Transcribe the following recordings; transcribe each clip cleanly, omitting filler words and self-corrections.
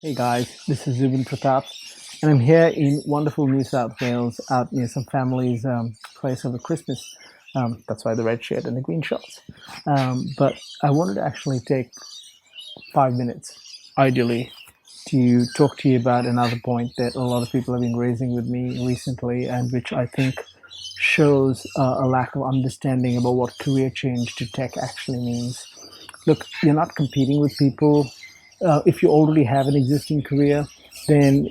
Hey guys, this is Zubin Pratap, and I'm here in wonderful New South Wales, out near some family's place over Christmas. That's why the red shirt and the green shorts. But I wanted to actually take 5 minutes, ideally, to talk to you about another point that a lot of people have been raising with me recently, and which I think shows a lack of understanding about what career change to tech actually means. Look, you're not competing with people. If you already have an existing career, then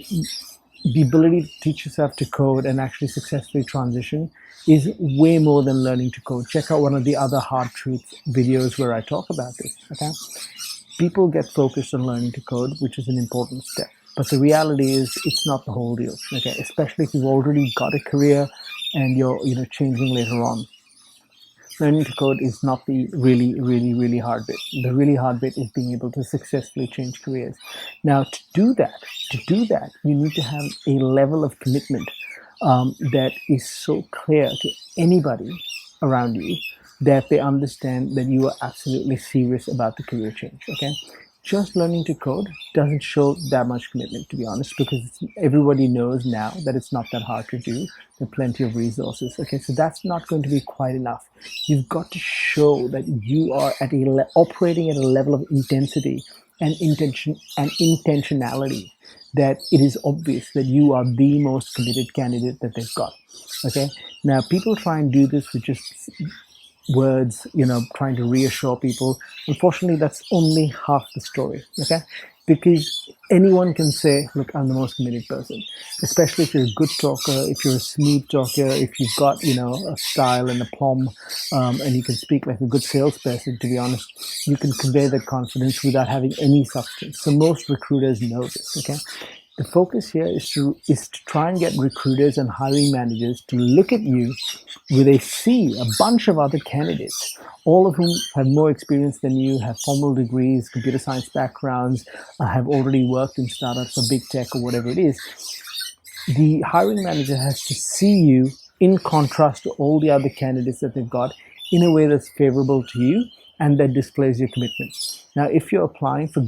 the ability to teach yourself to code and actually successfully transition is way more than learning to code. Check out one of the other hard truth videos where I talk about this. Okay, people get focused on learning to code, which is an important step. But the reality is, it's not the whole deal. Okay, especially if you've already got a career and you're changing later on. Learning to code is not the really hard bit. The really hard bit is being able to successfully change careers. Now, to do that, you need to have a level of commitment that is so clear to anybody around you that they understand that you are absolutely serious about the career change. Okay, just learning to code doesn't show that much commitment, to be honest, because everybody knows now that it's not that hard to do. There are plenty of resources. Okay, so that's not going to be quite enough. You've got to show that you are operating at a level of intensity and intentionality that it is obvious that you are the most committed candidate that they've got. Okay, now people try and do this with just words, trying to reassure people. Unfortunately, that's only half the story. Okay, because anyone can say, look, I'm the most committed person, especially if you're a good talker, if you're a smooth talker, if you've got a style and a plum, and you can speak like a good salesperson. To be honest, you can convey that confidence without having any substance. So most recruiters know this. Okay, the focus here is to try and get recruiters and hiring managers to look at you with a bunch of other candidates, all of whom have more experience than you, have formal degrees, computer science backgrounds, have already worked in startups or big tech or whatever it is. The hiring manager has to see you in contrast to all the other candidates that they've got in a way that's favorable to you and that displays your commitment. Now, if you're applying for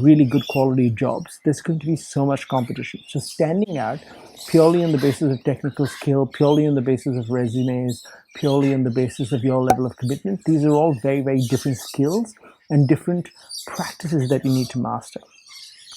really good quality jobs, there's going to be so much competition. So standing out purely on the basis of technical skill, purely on the basis of resumes, purely on the basis of your level of commitment, these are all very different skills and different practices that you need to master.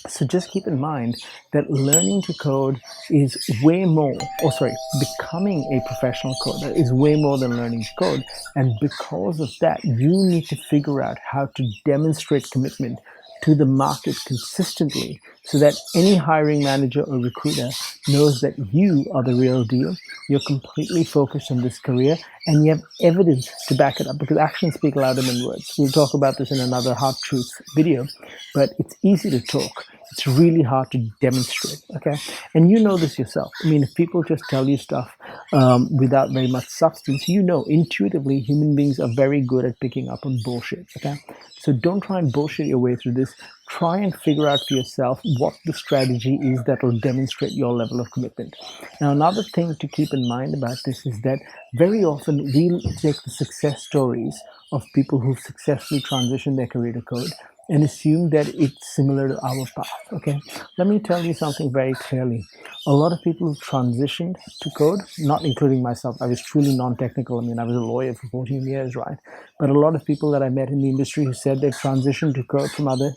So just keep in mind that learning to code is way more, becoming a professional coder is way more than learning to code. And because of that, you need to figure out how to demonstrate commitment to the market consistently so that any hiring manager or recruiter knows that you are the real deal. You're completely focused on this career and you have evidence to back it up, because actions speak louder than words. We'll talk about this in another hard truth video, but it's easy to talk. It's really hard to demonstrate. Okay, and you know this yourself. I mean, if people just tell you stuff without very much substance, intuitively human beings are very good at picking up on bullshit. Okay, so don't try and bullshit your way through this. Try and figure out for yourself what the strategy is that will demonstrate your level of commitment. Now, another thing to keep in mind about this is that very often we'll take the success stories of people who've successfully transitioned their career to code and assume that it's similar to our path. Okay, let me tell you something very clearly. A lot of people who've transitioned to code, not including myself, I was truly non-technical. I mean, I was a lawyer for 14 years, right? But a lot of people that I met in the industry who said they transitioned to code from other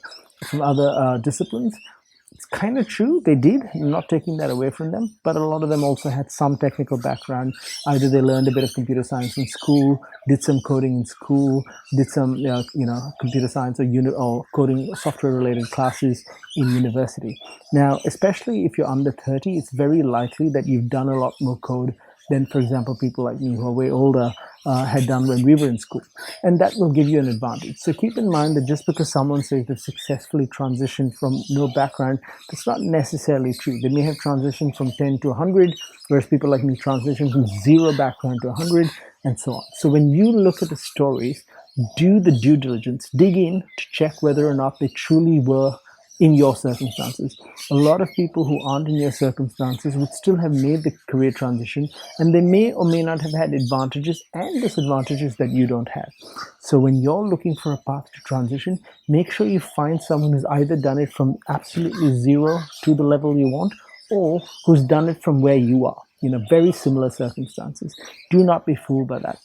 disciplines, it's kind of true. They did. I'm not taking that away from them. But a lot of them also had some technical background. Either they learned a bit of computer science in school, did some coding in school, did some computer science or coding software related classes in university. Now, especially if you're under 30, it's very likely that you've done a lot more code than, for example, people like me who are way older had done when we were in school. And that will give you an advantage. So keep in mind that just because someone says they've successfully transitioned from no background, that's not necessarily true. They may have transitioned from 10 to 100, whereas people like me transition from zero background to 100, and so on. So when you look at the stories, do the due diligence, dig in to check whether or not they truly were in your circumstances. A lot of people who aren't in your circumstances would still have made the career transition, and they may or may not have had advantages and disadvantages that you don't have. So when you're looking for a path to transition, make sure you find someone who's either done it from absolutely zero to the level you want, or who's done it from where you are, very similar circumstances. Do not be fooled by that.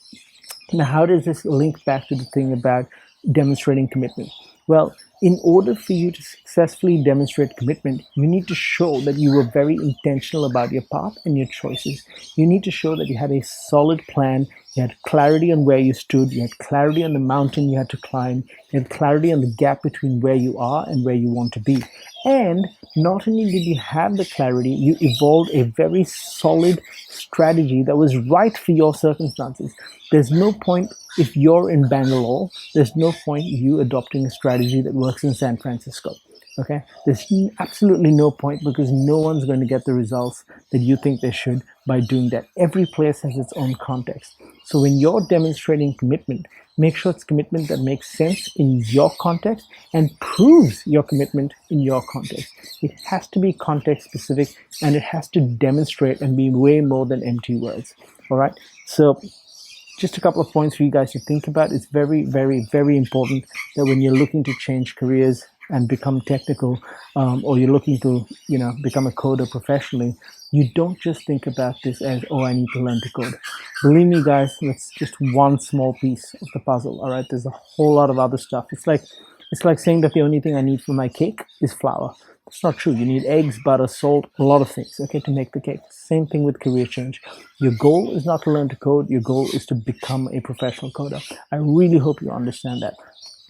Now, how does this link back to the thing about demonstrating commitment? Well, in order for you to successfully demonstrate commitment, you need to show that you were very intentional about your path and your choices. You need to show that you had a solid plan, you had clarity on where you stood, you had clarity on the mountain you had to climb, you had clarity on the gap between where you are and where you want to be. And not only did you have the clarity, you evolved a very solid strategy that was right for your circumstances. There's no point, if you're in Bangalore, there's no point you adopting a strategy that works in San Francisco. Okay, there's absolutely no point, because no one's going to get the results that you think they should by doing that. Every place has its own context. So when you're demonstrating commitment, make sure it's commitment that makes sense in your context and proves your commitment in your context. It has to be context specific, and it has to demonstrate and be way more than empty words. All right, so just a couple of points for you guys to think about. It's very, very, very important that when you're looking to change careers and become technical, or you're looking to, become a coder professionally, you don't just think about this as, oh, I need to learn to code. Believe me, guys, that's just one small piece of the puzzle. All right, there's a whole lot of other stuff. It's like saying that the only thing I need for my cake is flour. It's not true. You need eggs, butter, salt, a lot of things, okay, to make the cake. Same thing with career change. Your goal is not to learn to code. Your goal is to become a professional coder. I really hope you understand that.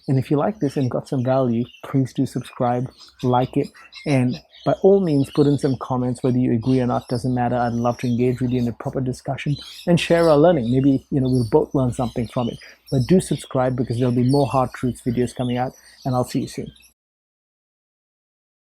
And if you like this and got some value, please do subscribe, like it, and by all means, put in some comments. Whether you agree or not doesn't matter. I'd love to engage with you in a proper discussion and share our learning. Maybe, we'll both learn something from it. But do subscribe, because there'll be more hard truths videos coming out, and I'll see you soon.